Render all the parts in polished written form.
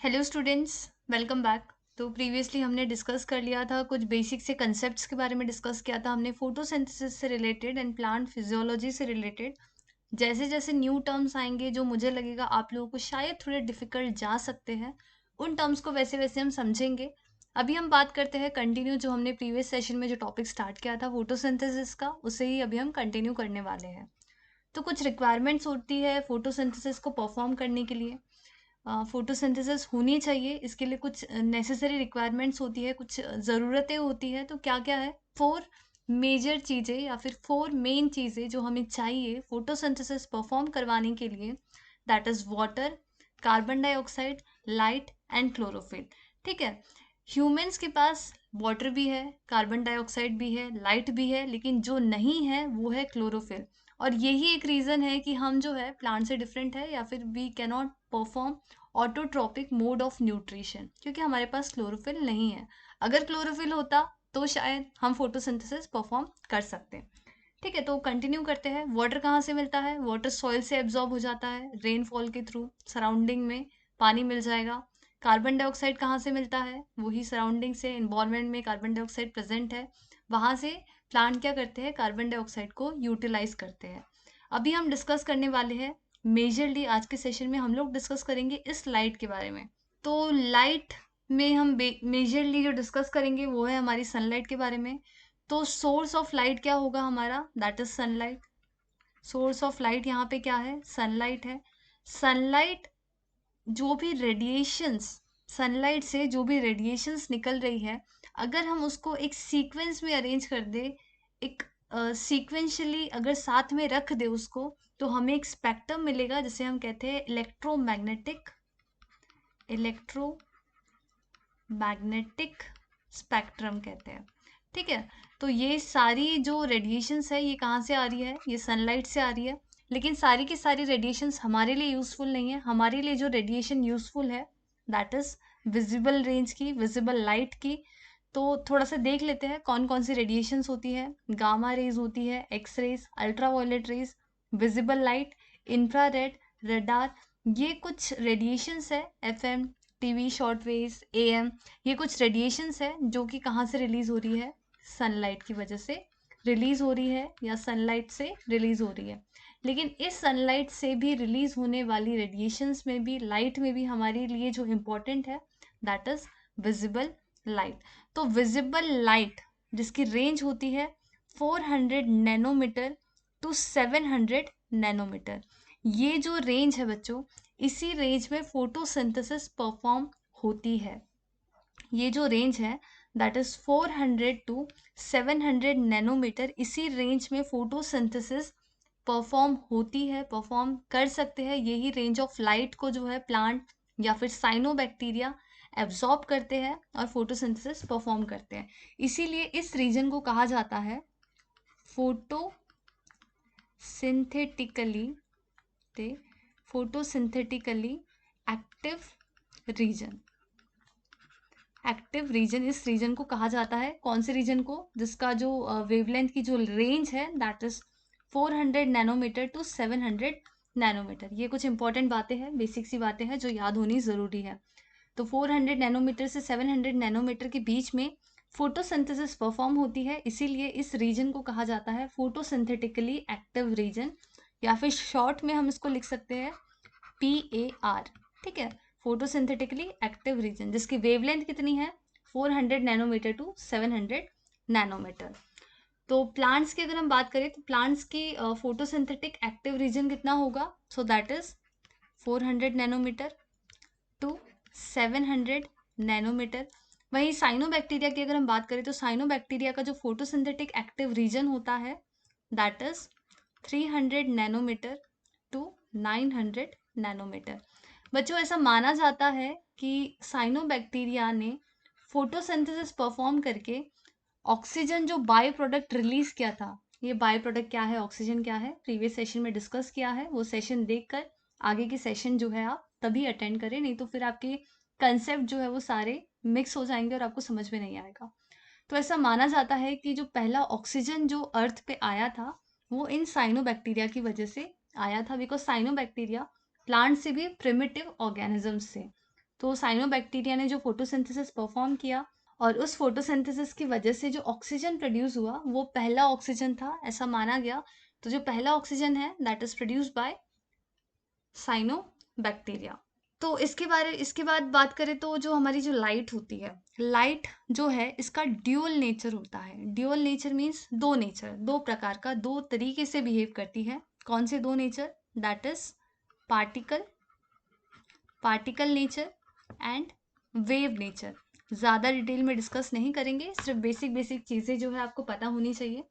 Hello students, welcome back. तो previously हमने discuss कर लिया था, कुछ बेसिक से कंसेप्ट्स के बारे में डिस्कस किया था हमने फोटोसिंथेसिस से रिलेटेड एंड प्लांट फिजियोलॉजी से रिलेटेड। जैसे जैसे न्यू टर्म्स आएंगे जो मुझे लगेगा आप लोगों को शायद थोड़े डिफिकल्ट जा सकते हैं, उन टर्म्स को वैसे वैसे हम समझेंगे। अभी हम बात करते हैं कंटिन्यू, जो हमने प्रीवियस सेशन में जो टॉपिक स्टार्ट किया था फोटोसिंथेसिस का, उसे ही अभी हम कंटिन्यू करने वाले हैं। तो कुछ रिक्वायरमेंट्स होती है फोटोसिंथेसिस को परफॉर्म करने के लिए। फोटोसिंथेसिस होनी चाहिए, इसके लिए कुछ नेसेसरी रिक्वायरमेंट्स होती है, कुछ ज़रूरतें होती है। तो क्या क्या है? 4 मेजर चीज़ें या फिर 4 मेन चीज़ें जो हमें चाहिए फोटोसिंथेसिस परफॉर्म करवाने के लिए। That is water, carbon dioxide, light and chlorophyll. ठीक है। ह्यूमंस के पास वाटर भी है, कार्बन डाइऑक्साइड भी है, लाइट भी है, लेकिन जो नहीं है वो है क्लोरोफिल। और यही एक रीज़न है कि हम जो है प्लांट से डिफरेंट है, या फिर we cannot perform autotrophic mode of nutrition, क्योंकि हमारे पास क्लोरोफिल नहीं है। अगर क्लोरोफिल होता तो शायद हम फोटोसिंथेसिस परफॉर्म कर सकते। ठीक है, तो कंटिन्यू करते हैं। वाटर कहाँ से मिलता है? वाटर सॉइल से एब्जॉर्ब हो जाता है, रेनफॉल के थ्रू सराउंडिंग में पानी मिल जाएगा। कार्बन डाइऑक्साइड कहाँ से मिलता है? वही सराउंडिंग से, इन्वायरमेंट में कार्बन डाइऑक्साइड प्रेजेंट है, वहाँ से प्लांट क्या करते हैं? कार्बन डाइऑक्साइड को यूटिलाइज करते हैं। अभी हम डिस्कस करने वाले हैं मेजरली, आज के सेशन में हम लोग डिस्कस करेंगे इस लाइट के बारे में। तो लाइट में हम मेजरली जो डिस्कस करेंगे वो है हमारी सनलाइट के बारे में। तो सोर्स ऑफ लाइट क्या होगा हमारा? That is sunlight. Source of light यहाँ पे क्या है? सनलाइट है। सनलाइट, जो भी रेडिएशंस, सनलाइट से जो भी रेडिएशंस निकल रही है, अगर हम उसको एक सीक्वेंस में अरेंज कर दे, एक सीक्वेंशियली अगर साथ में रख दे उसको, तो हमें एक स्पेक्ट्रम मिलेगा जिसे हम कहते हैं इलेक्ट्रोमैग्नेटिक स्पेक्ट्रम कहते हैं। ठीक है। तो ये सारी जो रेडिएशंस है ये कहाँ से आ रही है? ये सनलाइट से आ रही है। लेकिन सारी की सारी रेडिएशंस हमारे लिए यूजफुल नहीं है। हमारे लिए जो रेडिएशन यूजफुल है दैट इज विजिबल रेंज की, विजिबल लाइट की। तो थोड़ा सा देख लेते हैं कौन कौन सी रेडिएशंस होती है। गामा रेज होती है, X rays, ultraviolet rays, visible light, infrared, radar. ये कुछ रेडिएशंस है। FM, TV short waves, AM, ये कुछ रेडिएशंस है जो कि कहाँ से रिलीज हो रही है? सनलाइट की वजह से रिलीज हो रही है, या सनलाइट से रिलीज हो रही है। लेकिन इस सनलाइट से भी रिलीज होने वाली रेडिएशंस में भी, लाइट में भी, हमारे लिए जो इम्पोर्टेंट है दैट इज विजिबल लाइट। तो विजिबल लाइट जिसकी रेंज होती है 400 नैनोमीटर टू 700 नैनोमीटर, ये जो रेंज है बच्चों, इसी रेंज में फोटोसिंथेसिस परफॉर्म होती है। ये जो रेंज है दैट इज 400 टू 700 नैनोमीटर, इसी रेंज में फोटोसिंथेसिस परफॉर्म होती है, परफॉर्म कर सकते हैं। यही रेंज ऑफ लाइट को जो है प्लांट या फिर साइनोबैक्टीरिया एब्जॉर्ब करते हैं और फोटोसिंथेसिस परफॉर्म करते हैं। इसीलिए इस रीजन को कहा जाता है photosynthetically photosynthetically active region. Active region, इस रीजन को कहा जाता है। कौन से रीजन को? जिसका जो वेवलेंथ की जो रेंज है that is 400 nanometre to 700 nanometre. ये कुछ इंपॉर्टेंट बातें हैं, बेसिक सी बातें हैं जो याद होनी ज़रूरी है। तो 400 नैनोमीटर से 700 नैनोमीटर के बीच में फोटोसिंथेसिस परफॉर्म होती है, इसीलिए इस रीजन को कहा जाता है फोटोसिंथेटिकली एक्टिव रीजन, या फिर शॉर्ट में हम इसको लिख सकते हैं PAR। ठीक है, फोटोसिंथेटिकली एक्टिव रीजन, जिसकी वेवलेंथ कितनी है? 400 नैनोमीटर टू 700 नैनोमीटर। तो प्लांट्स की अगर हम बात करें तो प्लांट्स की फोटोसिंथेटिक एक्टिव रीजन कितना होगा? So that is 400 nanometre to 700 nanometre. वहीं साइनोबैक्टीरिया की अगर हम बात करें तो साइनोबैक्टीरिया का जो फोटोसिंथेटिक एक्टिव रीजन होता है that is 300 nanometre to 900 nanometre. बच्चों, ऐसा माना जाता है कि साइनोबैक्टीरिया ने फोटोसिंथेसिस परफॉर्म करके ऑक्सीजन जो बाय प्रोडक्ट रिलीज किया था, ये बाय प्रोडक्ट क्या है, ऑक्सीजन क्या है, प्रीवियस सेशन में डिस्कस किया है। वो सेशन देखकर आगे की सेशन जो है आप तभी अटेंड करें, नहीं तो फिर आपके कंसेप्ट जो है वो सारे मिक्स हो जाएंगे और आपको समझ में नहीं आएगा। तो ऐसा माना जाता है कि जो पहला ऑक्सीजन जो अर्थ पे आया था वो इन साइनोबैक्टीरिया की वजह से आया था, बिकॉज साइनोबैक्टीरिया प्लांट से भी प्रिमिटिव ऑर्गेनिजम्स थे। तो साइनोबैक्टीरिया ने जो फोटोसिंथेसिस परफॉर्म किया और उस फोटोसिंथेसिस की वजह से जो ऑक्सीजन प्रोड्यूस हुआ वो पहला ऑक्सीजन था, ऐसा माना गया। तो जो पहला ऑक्सीजन है that is produced by cyanobacteria. तो इसके बाद बात करें तो जो हमारी जो लाइट होती है, लाइट जो है इसका ड्यूअल नेचर होता है। ड्यूअल नेचर मीन्स दो नेचर, दो प्रकार का, दो तरीके से बिहेव करती है। कौन से दो nature? That is particle particle nature and wave nature. ज़्यादा डिटेल में डिस्कस नहीं करेंगे, सिर्फ बेसिक बेसिक चीज़ें जो है आपको पता होनी चाहिए।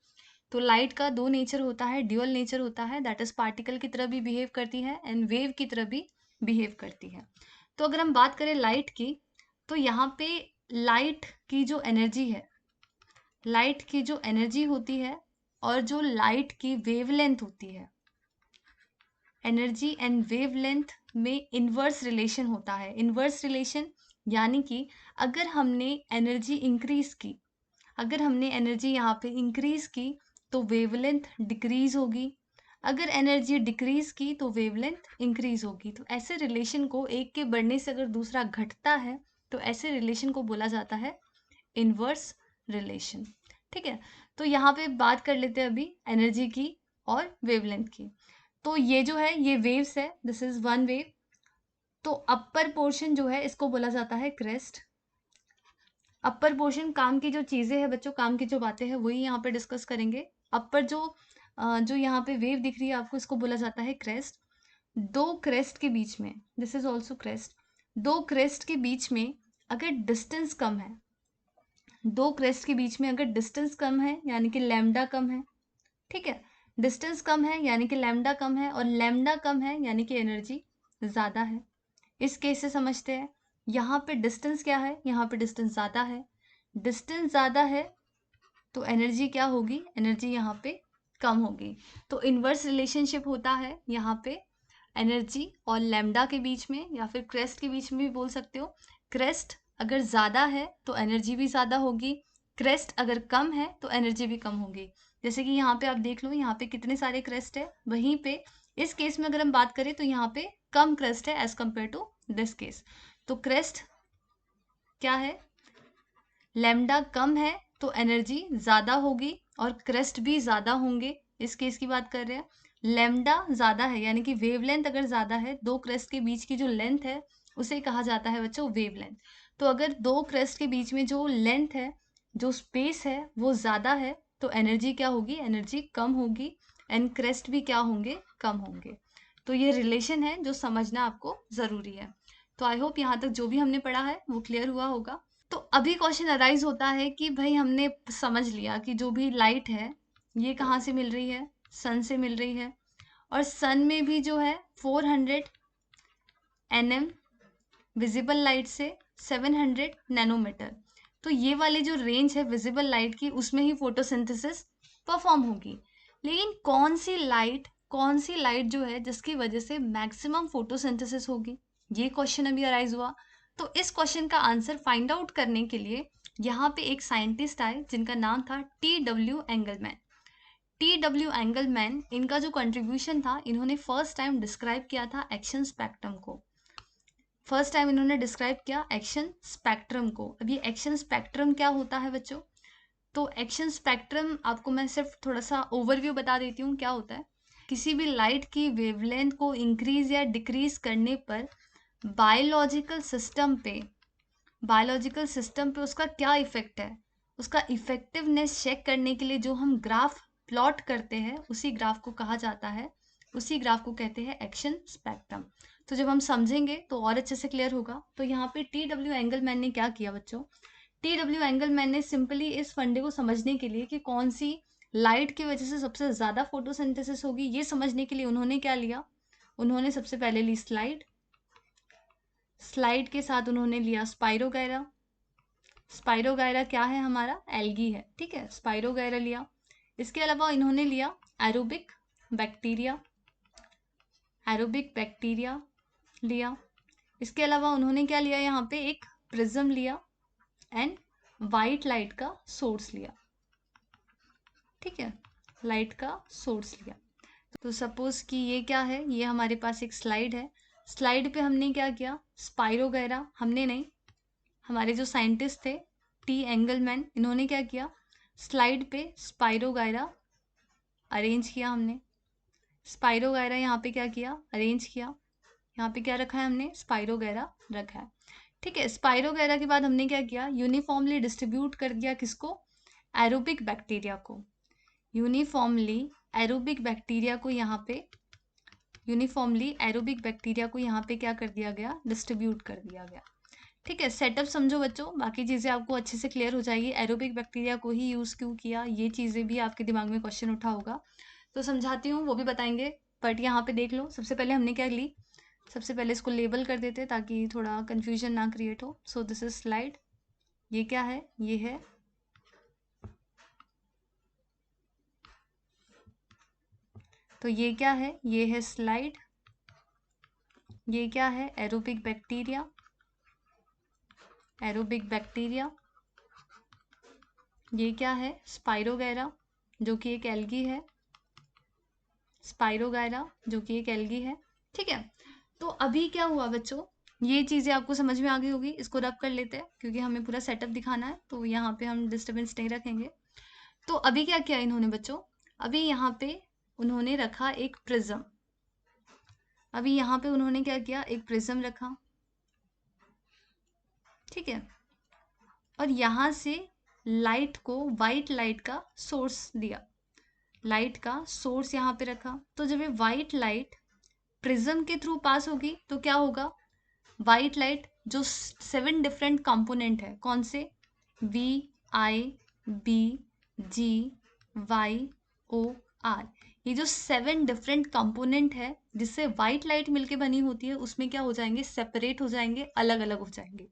तो लाइट का दो नेचर होता है, ड्यूअल नेचर होता है, दैट इज पार्टिकल की तरह भी बिहेव करती है एंड वेव की तरह भी बिहेव करती है। तो अगर हम बात करें लाइट की, तो यहाँ पे लाइट की जो एनर्जी है, लाइट की जो एनर्जी होती है और जो लाइट की वेवलेंथ होती है, एनर्जी एंड वेवलेंथ में इन्वर्स रिलेशन होता है। इन्वर्स रिलेशन यानी कि अगर हमने एनर्जी इंक्रीज की, अगर हमने एनर्जी यहाँ पे इंक्रीज की तो वेवलेंथ डिक्रीज होगी, अगर एनर्जी डिक्रीज की तो वेवलेंथ इंक्रीज होगी। तो ऐसे रिलेशन को, एक के बढ़ने से अगर दूसरा घटता है तो ऐसे रिलेशन को बोला जाता है इन्वर्स रिलेशन। ठीक है, तो यहाँ पे बात कर लेते हैं अभी एनर्जी की और वेवलेंथ की। तो ये जो है ये वेव्स है, दिस इज वन वेव। तो अपर पोर्शन जो है इसको बोला जाता है क्रेस्ट। अपर पोर्शन, काम की जो चीजें हैं बच्चों, काम की जो बातें हैं वही यहाँ पे डिस्कस करेंगे। अपर जो यहाँ पे वेव दिख रही है आपको, इसको बोला जाता है क्रेस्ट। दो क्रेस्ट के बीच में, दिस इज ऑल्सो क्रेस्ट, दो क्रेस्ट के बीच में अगर डिस्टेंस कम है, दो क्रेस्ट के बीच में अगर डिस्टेंस कम है यानी कि लैम्डा कम है, ठीक है, डिस्टेंस कम है यानी कि लैम्डा कम है, और लैम्डा कम है यानी कि एनर्जी ज़्यादा है। इस केस से समझते हैं, यहाँ पे डिस्टेंस क्या है, यहाँ पे डिस्टेंस ज़्यादा है, डिस्टेंस ज़्यादा है तो एनर्जी क्या होगी, एनर्जी यहाँ पे कम होगी। तो इन्वर्स रिलेशनशिप होता है यहाँ पे एनर्जी और लैम्डा के बीच में, या फिर क्रेस्ट के बीच में भी बोल सकते हो। क्रेस्ट अगर ज़्यादा है तो एनर्जी भी ज़्यादा होगी, क्रेस्ट अगर कम है तो एनर्जी भी कम होगी। जैसे कि यहाँ पे आप देख लो, यहाँ पे कितने सारे क्रेस्ट है, वहीं पे इस केस में अगर हम बात करें तो यहाँ पे कम क्रेस्ट है as compare to this case. तो क्रेस्ट क्या है, लैम्डा कम है तो एनर्जी ज़्यादा होगी और क्रेस्ट भी ज़्यादा होंगे। इस केस की बात कर रहे हैं, लैम्डा ज़्यादा है यानी कि वेवलेंथ अगर ज़्यादा है, दो क्रेस्ट के बीच की जो लेंथ है उसे कहा जाता है बच्चों वेवलेंथ। तो अगर दो क्रेस्ट के बीच में जो लेंथ है, जो स्पेस है वो ज़्यादा है तो एनर्जी क्या होगी, एनर्जी कम होगी एंड क्रेस्ट भी क्या होंगे, कम होंगे। तो ये रिलेशन है जो समझना आपको ज़रूरी है। तो आई होप यहाँ तक जो भी हमने पढ़ा है वो क्लियर हुआ होगा। तो अभी क्वेश्चन अराइज होता है कि भाई हमने समझ लिया कि जो भी लाइट है ये कहाँ से मिल रही है, सन से मिल रही है, और सन में भी जो है 400 nm विजिबल लाइट से 700 नैनोमीटर, तो ये वाली जो रेंज है विजिबल लाइट की उसमें ही फोटोसिंथेसिस परफॉर्म होगी। लेकिन कौन सी लाइट जो है जिसकी वजह से मैक्सिमम फोटोसिंथेसिस होगी, ये क्वेश्चन अभी अराइज हुआ। तो इस क्वेश्चन का आंसर फाइंड आउट करने के लिए यहाँ पे एक साइंटिस्ट आए जिनका नाम था T.W. एंगलमैन। T.W. एंगलमैन, इनका जो कंट्रीब्यूशन था, इन्होंने फर्स्ट टाइम डिस्क्राइब किया था एक्शन स्पेक्ट्रम को। फर्स्ट टाइम इन्होंने डिस्क्राइब किया एक्शन स्पेक्ट्रम को। अब ये एक्शन स्पेक्ट्रम क्या होता है बच्चों? तो एक्शन स्पेक्ट्रम आपको मैं सिर्फ थोड़ा सा ओवरव्यू बता देती हूँ क्या होता है। किसी भी लाइट की वेवलेंथ को इंक्रीज या डिक्रीज करने पर बायोलॉजिकल सिस्टम पे उसका क्या इफेक्ट है, उसका इफेक्टिवनेस चेक करने के लिए जो हम ग्राफ प्लॉट करते हैं उसी ग्राफ को कहा जाता है, उसी ग्राफ को कहते हैं एक्शन स्पेक्ट्रम। तो जब हम समझेंगे तो और अच्छे से क्लियर होगा। तो यहाँ पे T.W. एंगलमैन ने क्या किया बच्चों, T.W. एंगलमैन ने सिंपली इस फंडे को समझने के लिए कि कौन सी लाइट की वजह से सबसे ज़्यादा फोटोसिंथेसिस होगी, ये समझने के लिए उन्होंने क्या लिया, उन्होंने सबसे पहले ली स्लाइड के साथ उन्होंने लिया स्पाइरोगायरा। स्पाइरोगायरा क्या है, हमारा एल्गी है, ठीक है, स्पाइरोगायरा लिया। इसके अलावा इन्होंने लिया एरोबिक बैक्टीरिया लिया। इसके अलावा उन्होंने क्या लिया, यहाँ पे एक प्रिज्म लिया एंड वाइट लाइट का सोर्स लिया, ठीक है, लाइट का सोर्स लिया। तो सपोज कि ये क्या है, ये हमारे पास एक स्लाइड है, स्लाइड पे हमने क्या किया, स्पाइरोगैरा, हमने नहीं, हमारे जो साइंटिस्ट थे टी एंगलमैन, इन्होंने क्या किया, स्लाइड पे स्पाइरोगैरा अरेंज किया हमने। स्पाइरोगैरा यहाँ पे क्या किया, अरेंज किया। यहाँ पे क्या रखा है हमने, स्पाइरोगैरा रखा है। ठीक है, स्पाइरोगैरा के बाद हमने क्या किया, यूनिफॉर्मली डिस्ट्रीब्यूट कर दिया किसको, एरोबिक बैक्टीरिया को। यूनिफॉर्मली एरोबिक बैक्टीरिया को यहाँ पे, यूनिफॉर्मली एरोबिक बैक्टीरिया को यहाँ पे क्या कर दिया गया, डिस्ट्रीब्यूट कर दिया गया। ठीक है, सेटअप समझो बच्चों, बाकी चीज़ें आपको अच्छे से क्लियर हो जाएगी। एरोबिक बैक्टीरिया को ही यूज़ क्यों किया, ये चीज़ें भी आपके दिमाग में क्वेश्चन उठा होगा, तो समझाती हूँ, वो भी बताएंगे। बट यहाँ पे देख लो, सबसे पहले हमने क्या ली, सबसे पहले इसको लेबल कर देते ताकि थोड़ा कन्फ्यूजन ना क्रिएट हो। सो दिस इज स्लाइड, ये क्या है, ये है, तो ये क्या है, ये है स्लाइड, ये क्या है, एरोबिक बैक्टीरिया, एरोबिक बैक्टीरिया, ये क्या है, स्पाइरोगैरा जो कि एक एल्गी है, स्पाइरोगैरा जो कि एक एल्गी है। ठीक है, तो अभी क्या हुआ बच्चों, ये चीज़ें आपको समझ में आ गई होगी, इसको रब कर लेते हैं क्योंकि हमें पूरा सेटअप दिखाना है, तो यहाँ पे हम डिस्टर्बेंस नहीं रखेंगे। तो अभी क्या किया इन्होंने बच्चों, अभी यहाँ पे उन्होंने रखा एक प्रिज्म, अभी यहाँ पे उन्होंने क्या किया, एक प्रिज्म रखा। ठीक है, और यहाँ से लाइट को, वाइट लाइट का सोर्स दिया, लाइट का सोर्स यहाँ पे रखा। तो जब ये वाइट लाइट प्रिज्म के थ्रू पास होगी तो क्या होगा, वाइट लाइट जो 7 डिफरेंट कंपोनेंट है, कौन से, V I B G Y O R, ये जो 7 डिफरेंट कंपोनेंट है जिससे वाइट लाइट मिलके बनी होती है, उसमें क्या हो जाएंगे, सेपरेट हो जाएंगे, अलग अलग हो जाएंगे।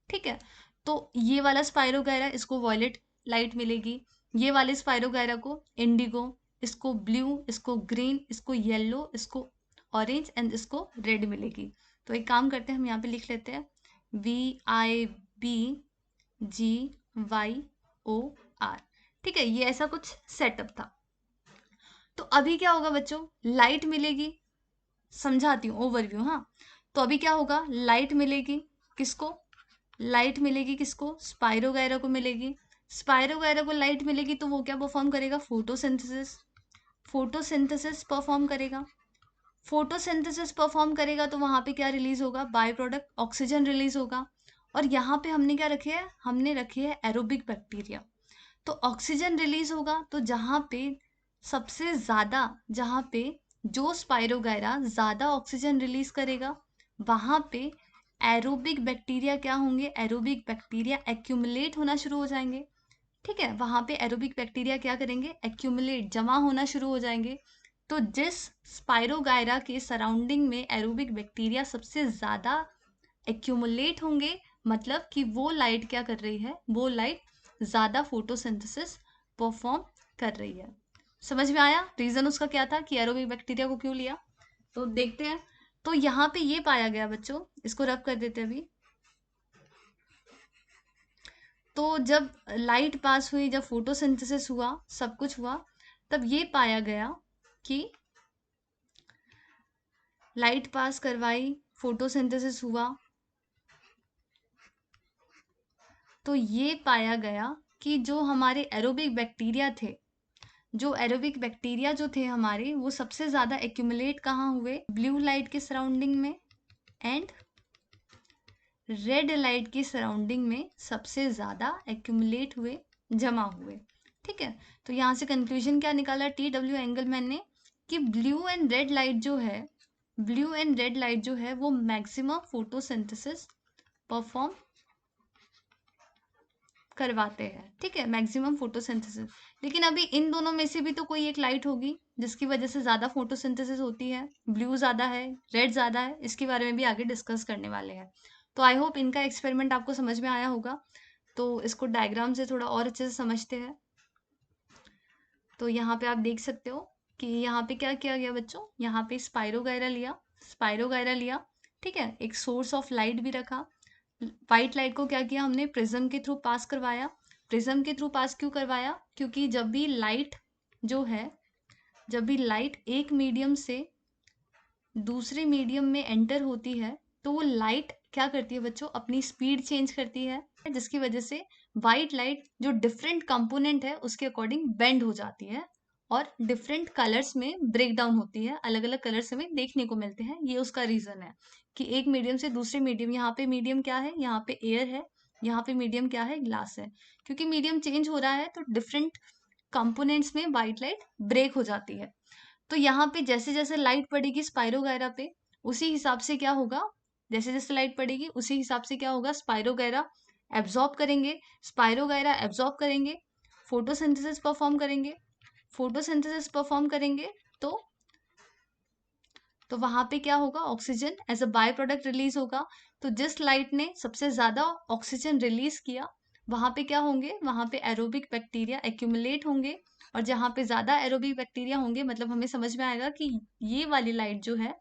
ठीक है, तो ये वाला स्पाइरोगैरा, इसको वॉयलेट लाइट मिलेगी, ये वाले स्पाइरोगैरा को इंडिगो, इसको ब्लू, इसको ग्रीन, इसको येलो, इसको ऑरेंज एंड इसको रेड मिलेगी। तो एक काम करते हैं, हम यहाँ पे लिख लेते हैं VIBGYOR। ठीक है, ये ऐसा कुछ सेटअप था। तो अभी क्या होगा बच्चों, लाइट मिलेगी, समझाती हूँ ओवरव्यू। हाँ, तो अभी क्या होगा, लाइट मिलेगी किसको, लाइट मिलेगी किसको, स्पाइरोगैरा को मिलेगी। स्पाइरोगैरा को लाइट मिलेगी तो वो क्या परफॉर्म करेगा, फोटोसिंथेसिस, फोटोसिंथेसिस परफॉर्म करेगा। फोटोसिंथेसिस परफॉर्म करेगा तो वहां पे क्या रिलीज होगा, बाय प्रोडक्ट ऑक्सीजन रिलीज होगा। और यहाँ पे हमने क्या रखे है, हमने रखे है एरोबिक बैक्टीरिया, तो ऑक्सीजन रिलीज होगा। तो जहाँ पे सबसे ज्यादा, जहाँ पे जो स्पाइरोगैरा ज्यादा ऑक्सीजन रिलीज करेगा, वहां पे एरोबिक बैक्टीरिया क्या होंगे, एरोबिक बैक्टीरिया एक्यूमुलेट होना शुरू हो जाएंगे। ठीक है, वहां पे एरोबिक बैक्टीरिया क्या करेंगे, एक्यूमुलेट, जमा होना शुरू हो जाएंगे। तो जिस स्पाइरोगायरा के सराउंडिंग में एरोबिक बैक्टीरिया सबसे ज्यादा एक्यूमुलेट होंगे, मतलब कि वो लाइट क्या कर रही है, वो लाइट ज्यादा फोटोसिंथेसिस परफॉर्म कर रही है। समझ में आया रीजन उसका क्या था कि एरोबिक बैक्टीरिया को क्यों लिया, तो देखते हैं। तो यहाँ पे ये पाया गया बच्चों, इसको रब कर देते हैं अभी। तो जब लाइट पास हुई, जब फोटोसिंथेसिस हुआ, सब कुछ हुआ, तब ये पाया गया कि लाइट पास करवाई, फोटोसिंथेसिस हुआ, तो ये पाया गया कि जो हमारे एरोबिक बैक्टीरिया थे, जो एरोबिक बैक्टीरिया जो थे हमारे, वो सबसे ज्यादा एक्यूमुलेट कहाँ हुए, ब्लू लाइट के सराउंडिंग में एंड रेड लाइट की सराउंडिंग में सबसे ज्यादा एक्यूमुलेट हुए, जमा हुए। ठीक है, तो यहाँ से कंक्लूजन क्या निकाला TW एंगलमैन ने, कि ब्लू एंड रेड लाइट जो है, ब्लू एंड रेड लाइट जो है वो मैक्सिमम फोटोसिंथेसिस परफॉर्म करवाते हैं। ठीक है, मैक्सिमम फोटोसिंथेसिस, लेकिन अभी इन दोनों में से भी तो कोई एक लाइट होगी जिसकी वजह से ज्यादा फोटोसिंथेसिस होती है, ब्लू ज्यादा है, रेड ज्यादा है, इसके बारे में भी आगे डिस्कस करने वाले हैं। तो आई होप इनका एक्सपेरिमेंट आपको समझ में आया होगा। तो इसको डायग्राम से थोड़ा और अच्छे से समझते हैं। तो यहाँ पे आप देख सकते हो कि यहाँ पे क्या किया गया बच्चों, यहाँ पे स्पाइरोगायरा लिया, स्पाइरोगायरा लिया। ठीक है, एक सोर्स ऑफ लाइट भी रखा, व्हाइट लाइट को क्या किया हमने, प्रिज्म के थ्रू पास करवाया। प्रिज्म के थ्रू पास क्यों करवाया, क्योंकि जब भी लाइट जो है, जब भी लाइट एक मीडियम से दूसरे मीडियम में एंटर होती है तो वो लाइट क्या करती है बच्चों, अपनी स्पीड चेंज करती है, जिसकी वजह से वाइट लाइट जो डिफरेंट कंपोनेंट है उसके अकॉर्डिंग बेंड हो जाती है और डिफरेंट कलर्स में ब्रेक डाउन होती है, अलग अलग कलर्स हमें देखने को मिलते हैं। ये उसका रीजन है कि एक मीडियम से दूसरे मीडियम, यहाँ पे मीडियम क्या है, यहाँ पे एयर है, यहाँ पे मीडियम क्या है, ग्लास है। क्योंकि मीडियम चेंज हो रहा है तो डिफरेंट कंपोनेंट्स में वाइट लाइट ब्रेक हो जाती है। तो यहाँ पे जैसे जैसे लाइट पड़ेगी स्पाइरोगायरा पे, उसी हिसाब से क्या होगा, जैसे जैसे लाइट पड़ेगी उसी हिसाब से क्या होगा, स्पाइरोगायरा एब्जॉर्ब करेंगे, स्पाइरोगायरा एब्जॉर्ब करेंगे, फोटोसिंथेसिस परफॉर्म करेंगे, फोटोसिंथेसिस परफॉर्म करेंगे तो वहां पे क्या होगा, oxygen as a by product release होगा। तो जिस लाइट ने सबसे ज्यादा ऑक्सीजन रिलीज किया वहां पे क्या होंगे, वहां पे एरोबिक बैक्टीरिया एक्यूमुलेट होंगे, और जहां पे ज्यादा एरोबिक बैक्टीरिया होंगे मतलब हमें समझ में आएगा कि ये वाली लाइट जो है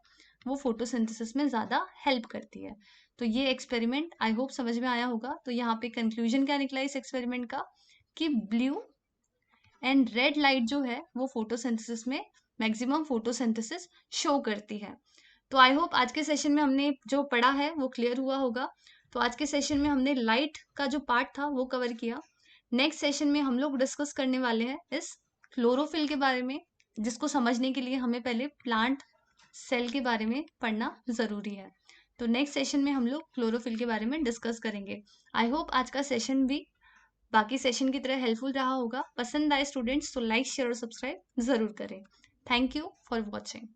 वो फोटोसिंथेसिस में ज्यादा हेल्प करती है। तो ये एक्सपेरिमेंट आई होप समझ में आया होगा। तो यहाँ पे कंक्लूजन क्या निकला इस एक्सपेरिमेंट का, कि ब्लू एंड रेड लाइट जो है वो फोटोसिंथेसिस में मैक्सिमम फोटोसिंथेसिस शो करती है। तो आई होप आज के सेशन में हमने जो पढ़ा है वो क्लियर हुआ होगा। तो आज के सेशन में हमने लाइट का जो पार्ट था वो कवर किया। नेक्स्ट सेशन में हम लोग डिस्कस करने वाले हैं इस क्लोरोफिल के बारे में, जिसको समझने के लिए हमें पहले प्लांट सेल के बारे में पढ़ना जरूरी है। तो नेक्स्ट सेशन में हम लोग क्लोरोफिल के बारे में डिस्कस करेंगे। आई होप आज का सेशन भी बाकी सेशन की तरह हेल्पफुल रहा होगा। पसंद आए स्टूडेंट्स तो लाइक शेयर और सब्सक्राइब जरूर करें। Thank you for watching.